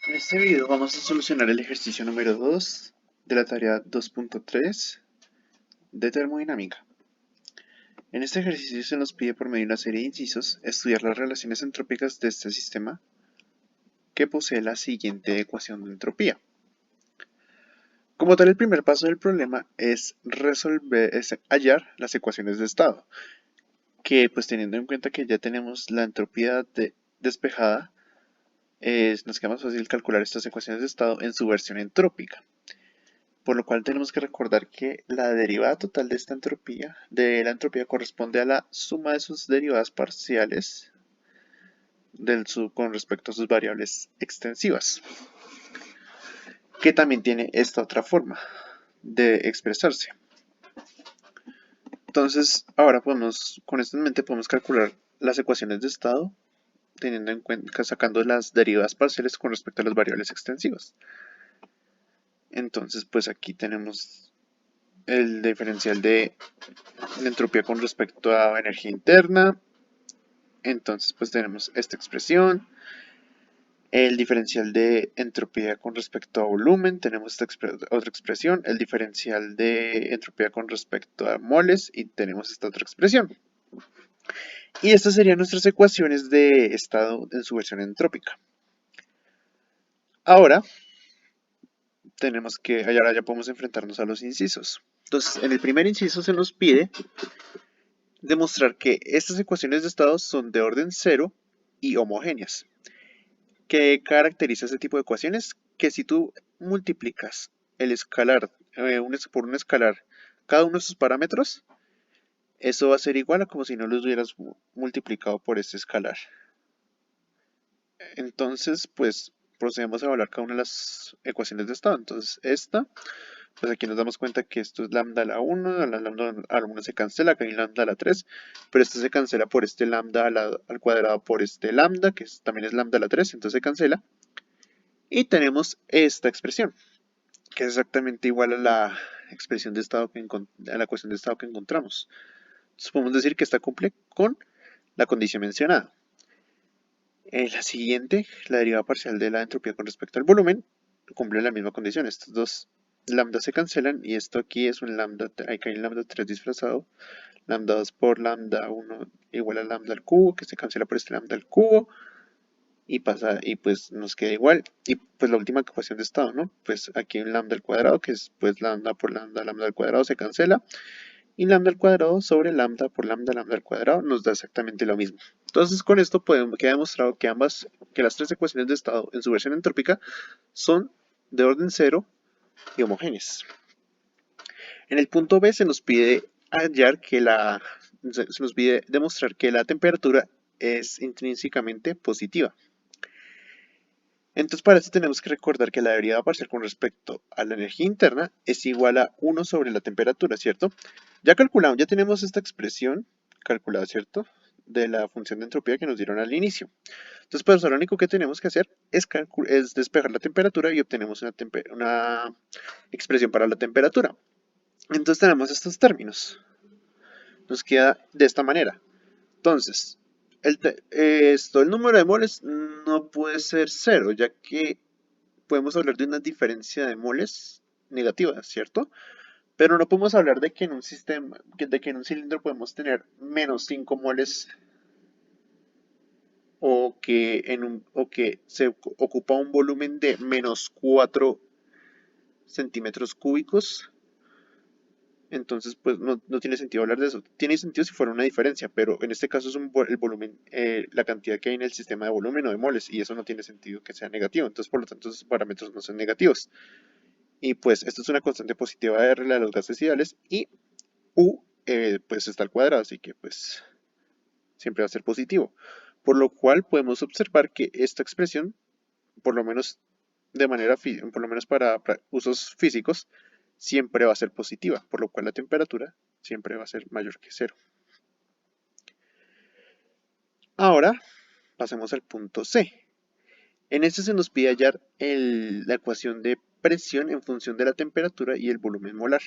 En este video vamos a solucionar el ejercicio número 2 de la tarea 2.3 de termodinámica. En este ejercicio se nos pide por medio de una serie de incisos estudiar las relaciones entrópicas de este sistema que posee la siguiente ecuación de entropía. Como tal, el primer paso del problema es hallar las ecuaciones de estado, que pues teniendo en cuenta que ya tenemos la entropía despejada, nos queda más fácil calcular estas ecuaciones de estado en su versión entrópica. Por lo cual tenemos que recordar que la derivada total de la entropía corresponde a la suma de sus derivadas parciales con respecto a sus variables extensivas, que también tiene esta otra forma de expresarse. Entonces, ahora con esto en mente, podemos calcular las ecuaciones de estado teniendo en cuenta, sacando las derivadas parciales con respecto a las variables extensivas. Entonces, pues aquí tenemos el diferencial de la entropía con respecto a energía interna. Entonces, pues tenemos esta expresión. El diferencial de entropía con respecto a volumen, tenemos esta otra expresión. El diferencial de entropía con respecto a moles y tenemos esta otra expresión. Y estas serían nuestras ecuaciones de estado en su versión entrópica. Ahora ahora ya podemos enfrentarnos a los incisos. Entonces, en el primer inciso se nos pide demostrar que estas ecuaciones de estado son de orden cero y homogéneas. ¿Qué caracteriza este tipo de ecuaciones? Que si tú multiplicas el escalar por un escalar cada uno de sus parámetros, eso va a ser igual a como si no los hubieras multiplicado por este escalar. Entonces, pues procedemos a evaluar cada una de las ecuaciones de estado. Entonces, pues aquí nos damos cuenta que esto es lambda a la 1, la lambda a la 1 se cancela, acá hay lambda a la 3, pero esto se cancela por este lambda al cuadrado por este lambda, que también es lambda a la 3, entonces se cancela. Y tenemos esta expresión, que es exactamente igual a la expresión de estado a la ecuación de estado que encontramos. Entonces podemos decir que esta cumple con la condición mencionada. La siguiente, la derivada parcial de la entropía con respecto al volumen, cumple la misma condición. Estos dos lambda se cancelan y esto aquí es un lambda, acá hay un lambda 3 disfrazado. Lambda 2 por lambda 1 igual a lambda al cubo, que se cancela por este lambda al cubo. Y pues nos queda igual. Y pues la última ecuación de estado, ¿no? Pues aquí hay un lambda al cuadrado, que es pues lambda por lambda al cuadrado se cancela. Y lambda al cuadrado sobre lambda por lambda al cuadrado nos da exactamente lo mismo. Entonces con esto queda demostrado que las tres ecuaciones de estado en su versión entrópica son de orden cero y homogéneas. En el punto B se nos pide se nos pide demostrar que la temperatura es intrínsecamente positiva. Entonces para esto tenemos que recordar que la derivada parcial con respecto a la energía interna es igual a 1 sobre la temperatura, ¿cierto? Ya tenemos esta expresión calculada, ¿cierto? De la función de entropía que nos dieron al inicio. Entonces, pues lo único que tenemos que hacer es despejar la temperatura y obtenemos una expresión para la temperatura. Entonces tenemos estos términos. Nos queda de esta manera. Entonces, el número de moles no puede ser cero, ya que podemos hablar de una diferencia de moles negativa, ¿cierto? Pero no podemos hablar de que en un sistema, de que en un cilindro podemos tener menos 5 moles o que se ocupa un volumen de menos 4 centímetros cúbicos. Entonces, pues no tiene sentido hablar de eso. Tiene sentido si fuera una diferencia, pero en este caso es el volumen, la cantidad que hay en el sistema de volumen o de moles, y eso no tiene sentido que sea negativo. Entonces, por lo tanto, esos parámetros no son negativos. Y pues esto es una constante positiva de R de los gases ideales y U pues está al cuadrado, así que pues siempre va a ser positivo. Por lo cual podemos observar que esta expresión, por lo menos por lo menos para usos físicos, siempre va a ser positiva, por lo cual la temperatura siempre va a ser mayor que cero. Ahora pasemos al punto C. En este se nos pide hallar la ecuación de presión en función de la temperatura y el volumen molar.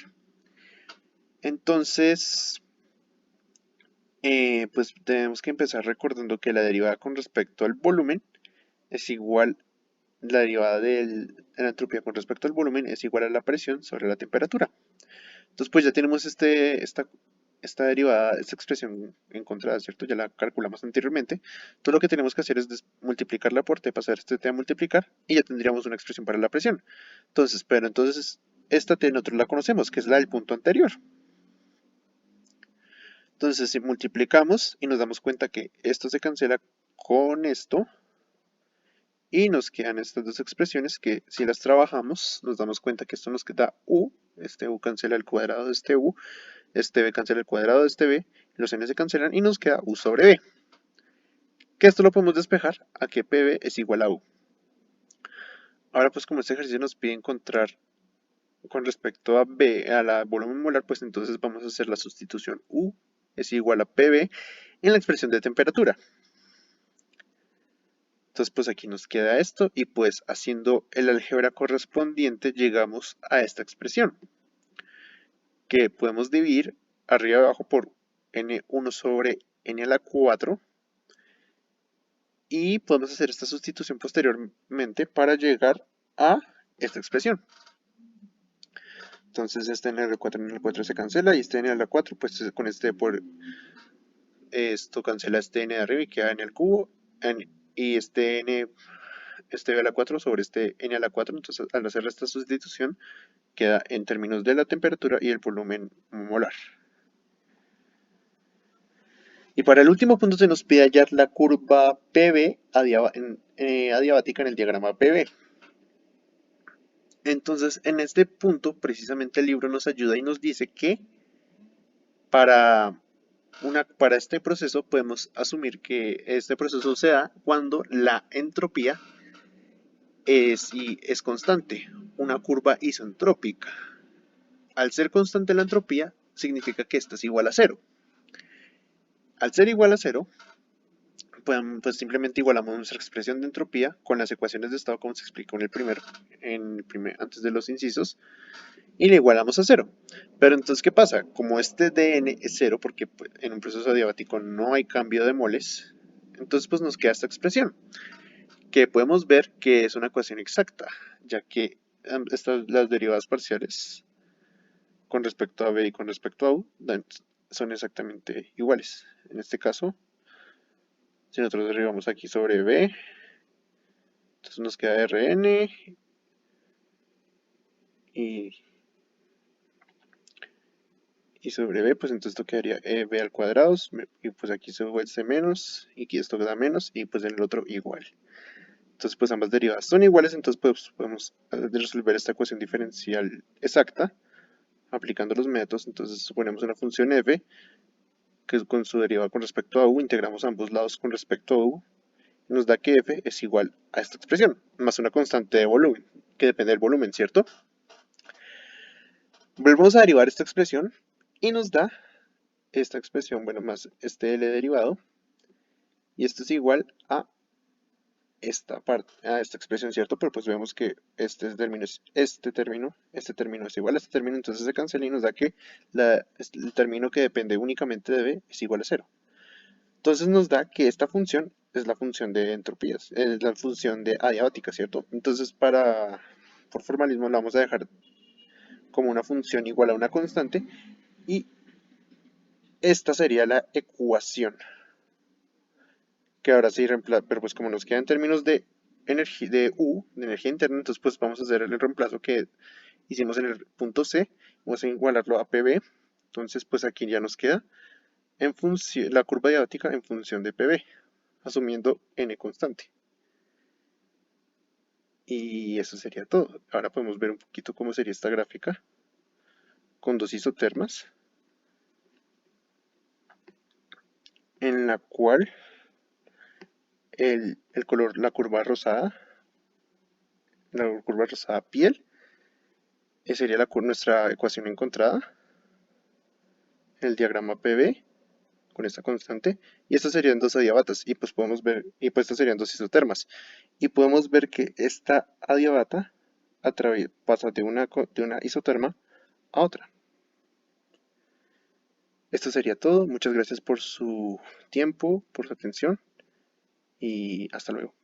Entonces, pues tenemos que empezar recordando que la derivada con respecto al volumen es igual la derivada de la entropía con respecto al volumen es igual a la presión sobre la temperatura. Entonces pues ya tenemos esta derivada, esta expresión encontrada, ¿cierto? Ya la calculamos anteriormente. Todo lo que tenemos que hacer es multiplicarla por t, pasar este t a multiplicar y ya tendríamos una expresión para la presión. Entonces, pero entonces esta t nosotros la conocemos, que es la del punto anterior. Entonces si multiplicamos y nos damos cuenta que esto se cancela con esto y nos quedan estas dos expresiones que si las trabajamos nos damos cuenta que esto nos queda u, este u cancela el cuadrado de este b cancela el cuadrado de este b, los n se cancelan y nos queda u sobre b. Que esto lo podemos despejar a que pb es igual a u. Ahora pues como este ejercicio nos pide encontrar con respecto a b, a la volumen molar, pues entonces vamos a hacer la sustitución u es igual a pb en la expresión de temperatura. Entonces pues aquí nos queda esto y pues haciendo el álgebra correspondiente llegamos a esta expresión que podemos dividir arriba y abajo por n1 sobre n a la 4 y podemos hacer esta sustitución posteriormente para llegar a esta expresión. Entonces este n a la 4 en el 4 se cancela y este n a la 4 pues con este por esto cancela este n de arriba y queda n al cubo y este b a la 4 sobre este n a la 4. Entonces al hacer esta sustitución queda en términos de la temperatura y el volumen molar. Y para el último punto se nos pide hallar la curva PV adiabática en el diagrama PV. Entonces en este punto precisamente el libro nos ayuda y nos dice que para este proceso podemos asumir que este proceso se da cuando la entropía es constante, una curva isentrópica. Al ser constante la entropía significa que esta es igual a cero. Al ser igual a cero, pues simplemente igualamos nuestra expresión de entropía con las ecuaciones de estado como se explicó antes de los incisos y le igualamos a cero. Pero entonces, ¿qué pasa? Como este dn es cero, porque pues, en un proceso adiabático no hay cambio de moles, entonces pues nos queda esta expresión, que podemos ver que es una ecuación exacta, ya que las derivadas parciales con respecto a b y con respecto a u son exactamente iguales. En este caso, si nosotros derivamos aquí sobre b, entonces nos queda Rn y sobre b, pues entonces esto quedaría b al cuadrado, y pues aquí se vuelve este menos, y aquí esto da menos, y pues en el otro igual. Entonces pues ambas derivadas son iguales, entonces pues podemos resolver esta ecuación diferencial exacta, aplicando los métodos. Entonces suponemos una función f, que con su derivada con respecto a u, integramos ambos lados con respecto a u, y nos da que f es igual a esta expresión, más una constante de volumen, que depende del volumen, ¿cierto? Volvemos a derivar esta expresión y nos da esta expresión, bueno, más este L derivado, y esto es igual a esta parte, a esta expresión, ¿cierto? Pero pues vemos que este término es igual a este término, entonces se cancela y nos da que el término que depende únicamente de B es igual a 0. Entonces nos da que esta función es la función de entropías, es la función de adiabática, ¿cierto? Entonces por formalismo la vamos a dejar como una función igual a una constante y esta sería la ecuación que ahora sí reemplaza, pero pues como nos queda en términos de energía, de energía interna, entonces pues vamos a hacer el reemplazo que hicimos en el punto C, vamos a igualarlo a PB, entonces pues aquí ya nos queda en función, la curva diabática en función de PB, asumiendo n constante. Y eso sería todo. Ahora podemos ver un poquito cómo sería esta gráfica con dos isotermas, en la cual el color, la curva rosada piel, sería nuestra ecuación encontrada, el diagrama PB con esta constante, y estas serían dos adiabatas, y pues podemos ver, y pues estas serían dos isotermas, y podemos ver que esta adiabata pasa de una isoterma a otra. Esto sería todo, muchas gracias por su tiempo, por su atención, y hasta luego.